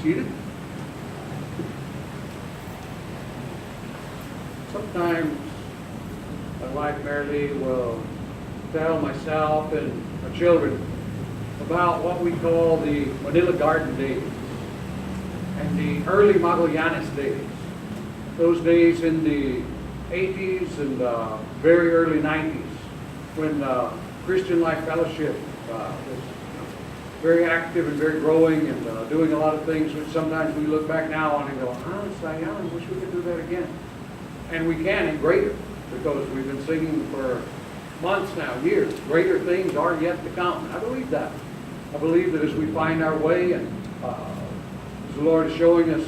seated. Sometimes my wife Mary Lee will tell myself and our children about what we call the Manila Garden days and the early Magallanes days. Those days in the 80s and very early 90s when Christian Life Fellowship was very active and very growing and doing a lot of things which sometimes we look back now on and go, I wish we could do that again. And we can and greater, because we've been singing for months now, years. Greater things are yet to come. I believe that. I believe that as we find our way and as the Lord is showing us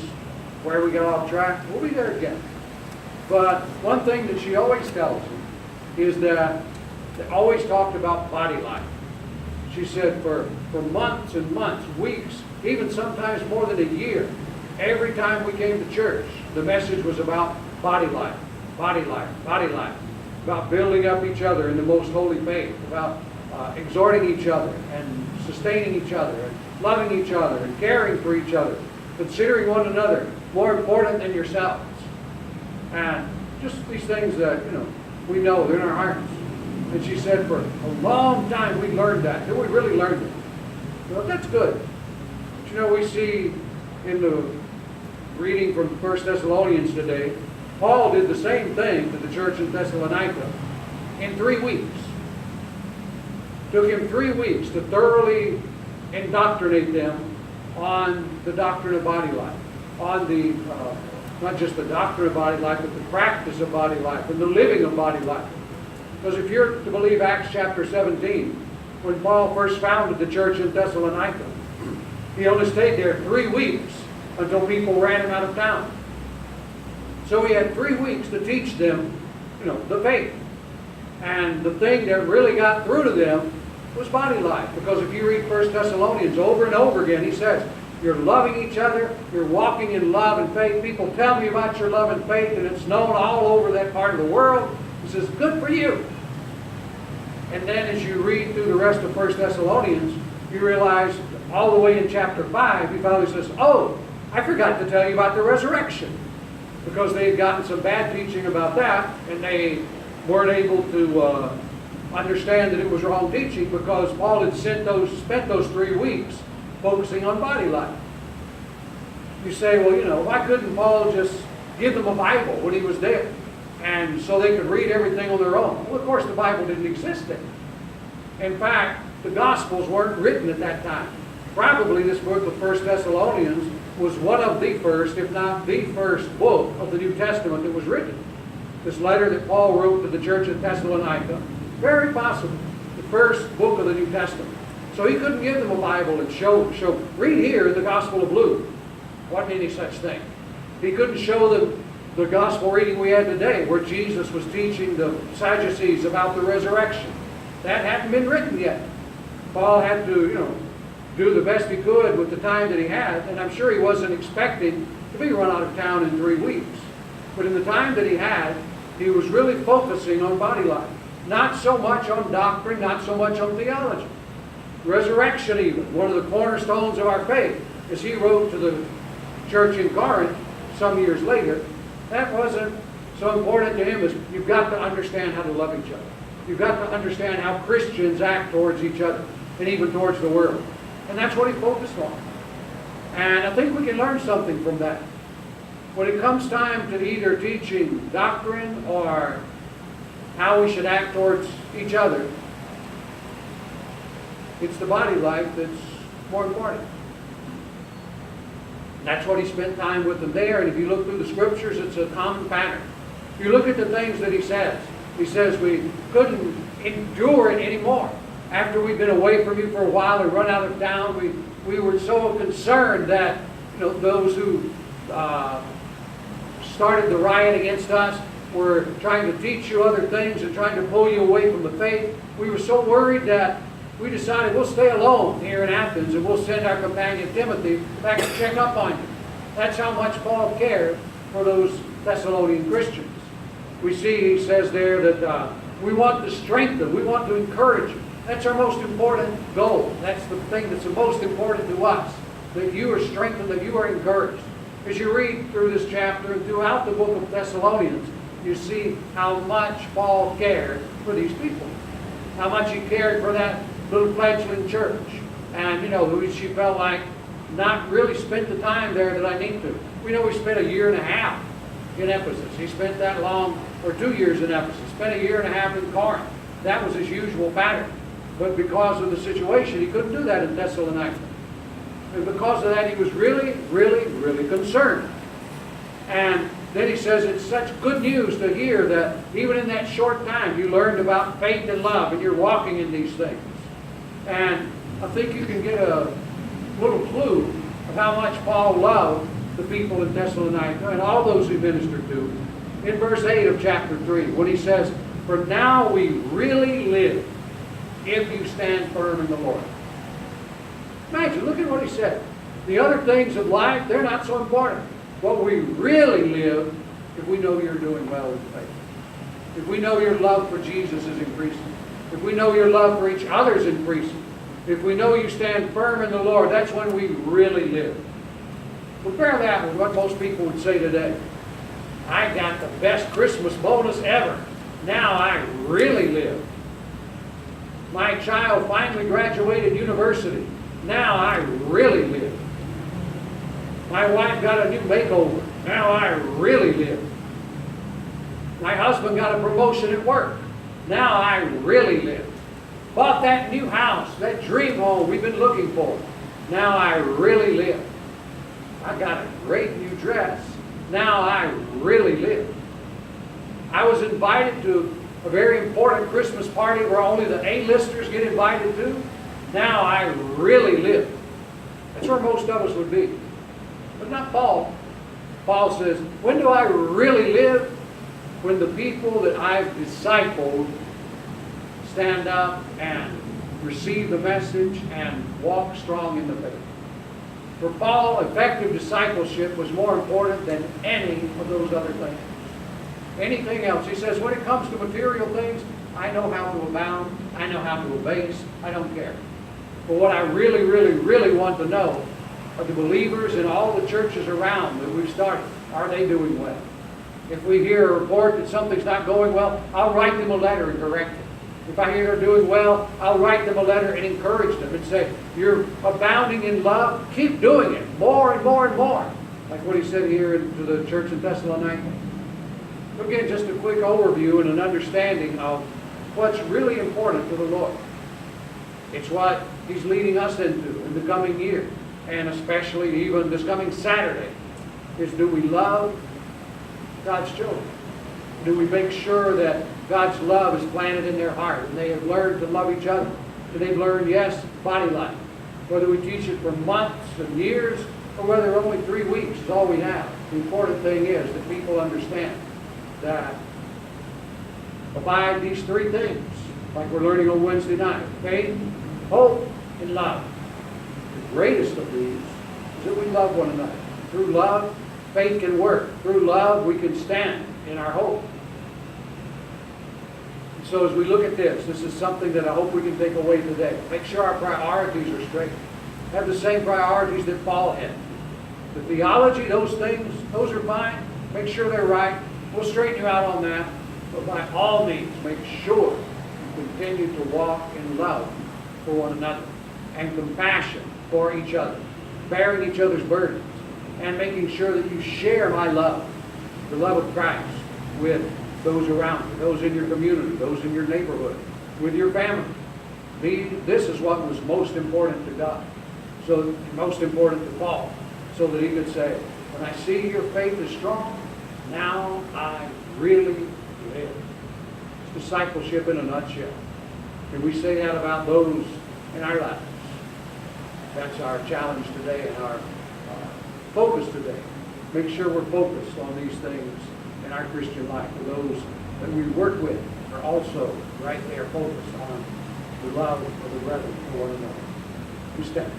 where we got off track, we'll be there again. But one thing that she always tells me is that they always talked about body life. She said for months and months, weeks, even sometimes more than a year, every time we came to church, the message was about body life, body life, body life, about building up each other in the most holy faith, about exhorting each other and sustaining each other and loving each other and caring for each other, considering one another more important than yourselves. And just these things that, we know, they're in our hearts. And she said for a long time we learned that. Then we really learned it. Well, that's good. But we see in the reading from 1 Thessalonians today, Paul did the same thing to the church in Thessalonica in 3 weeks. Took him 3 weeks to thoroughly indoctrinate them on the doctrine of body life, on the not just the doctrine of body life, but the practice of body life and the living of body life. Because if you're to believe Acts chapter 17, when Paul first founded the church in Thessalonica, he only stayed there 3 weeks until people ran him out of town. So he had 3 weeks to teach them, the faith. And the thing that really got through to them was body life. Because if you read 1 Thessalonians over and over again, he says, you're loving each other, you're walking in love and faith. People tell me about your love and faith, and it's known all over that part of the world. He says, good for you. And then as you read through the rest of 1 Thessalonians, you realize all the way in chapter 5, he finally says, oh, I forgot to tell you about the resurrection. Because they had gotten some bad teaching about that, and they weren't able to understand that it was wrong teaching, because Paul had spent those 3 weeks focusing on body life. You say, well, why couldn't Paul just give them a Bible when he was there, and so they could read everything on their own? Well, of course, the Bible didn't exist then. In fact, the Gospels weren't written at that time. Probably this book of 1 Thessalonians was one of the first, if not the first book of the New Testament that was written. This letter that Paul wrote to the church at Thessalonica, very possible the first book of the New Testament. So he couldn't give them a Bible and show, read here in the Gospel of Luke. Wasn't any such thing. He couldn't show them the gospel reading we had today, where Jesus was teaching the Sadducees about the resurrection. That hadn't been written yet. Paul had to, do the best he could with the time that he had, and I'm sure he wasn't expecting to be run out of town in 3 weeks. But in the time that he had, he was really focusing on body life. Not so much on doctrine, not so much on theology. Resurrection even, one of the cornerstones of our faith, as he wrote to the church in Corinth some years later, that wasn't so important to him as you've got to understand how to love each other. You've got to understand how Christians act towards each other and even towards the world. And that's what he focused on. And I think we can learn something from that. When it comes time to either teaching doctrine or how we should act towards each other, it's the body life that's more important. That's what he spent time with them there. And if you look through the scriptures, it's a common pattern. If you look at the things that he says we couldn't endure it anymore. After we've been away from you for a while and run out of town, we were so concerned that those who started the riot against us were trying to teach you other things and trying to pull you away from the faith. We were so worried that we decided we'll stay alone here in Athens and we'll send our companion Timothy back to check up on you. That's how much Paul cared for those Thessalonian Christians. We see, he says there, that we want to strengthen, we want to encourage you. That's our most important goal. That's the thing that's the most important to us, that you are strengthened, that you are encouraged. As you read through this chapter and throughout the book of Thessalonians, you see how much Paul cared for these people. How much he cared for that little fledgling church. And, who she felt like not really spent the time there that I need to. We know he spent a year and a half in Ephesus. He spent that long, or 2 years in Ephesus. Spent a year and a half in Corinth. That was his usual pattern. But because of the situation, he couldn't do that in Thessalonica. And because of that, he was really, really, really concerned. And then he says, it's such good news to hear that even in that short time, you learned about faith and love, and you're walking in these things. And I think you can get a little clue of how much Paul loved the people in Thessalonica and all those he ministered to in verse 8 of chapter 3, when he says, for now we really live if you stand firm in the Lord. Imagine, look at what he said. The other things of life, they're not so important. What we really live, if we know you're doing well in faith. If we know your love for Jesus is increasing. If we know your love for each other is increasing. If we know you stand firm in the Lord, that's when we really live. Compare that with what most people would say today. I got the best Christmas bonus ever. Now I really live. My child finally graduated university. Now I really live. My wife got a new makeover. Now I really live. My husband got a promotion at work. Now I really live. Bought that new house, that dream home we've been looking for. Now I really live. I got a great new dress. Now I really live. I was invited to a very important Christmas party where only the A-listers get invited to. Now I really live. That's where most of us would be. But not Paul. Paul says, when do I really live? When the people that I've discipled stand up and receive the message and walk strong in the faith. For Paul, effective discipleship was more important than any of those other things. Anything else. He says, when it comes to material things, I know how to abound. I know how to abase. I don't care. But what I really, really, really want to know are the believers in all the churches around that we've started. Are they doing well? If we hear a report that something's not going well, I'll write them a letter and correct it. If I hear they're doing well, I'll write them a letter and encourage them and say, you're abounding in love, keep doing it, more and more and more. Like what he said here to the church in Thessalonica. Again, just a quick overview and an understanding of what's really important to the Lord. It's what he's leading us into in the coming year, and especially even this coming Saturday, is do we love God's children? Do we make sure that God's love is planted in their heart and they have learned to love each other? And they've learned, yes, body life. Whether we teach it for months and years or whether only 3 weeks is all we have. The important thing is that people understand that abide these 3 things, like we're learning on Wednesday night: faith, hope, and love. The greatest of these is that we love one another. Through love, faith can work. Through love, we can stand in our hope. And so as we look at this is something that I hope we can take away today. Make sure our priorities are straight. Have the same priorities that Paul had. The theology, those things, those are fine. Make sure they're right. We'll straighten you out on that. But by all means, make sure you continue to walk in love for one another and compassion for each other, bearing each other's burdens, and making sure that you share my love, the love of Christ, with those around you, those in your community, those in your neighborhood, with your family. This is what was most important to God, so most important to Paul, so that he could say, when I see your faith is strong, now I really live. It's discipleship in a nutshell. Can we say that about those in our lives? That's our challenge today and our focus today. Make sure we're focused on these things in our Christian life. For those that we work with are also right there focused on the love of the brethren for one another. We stand.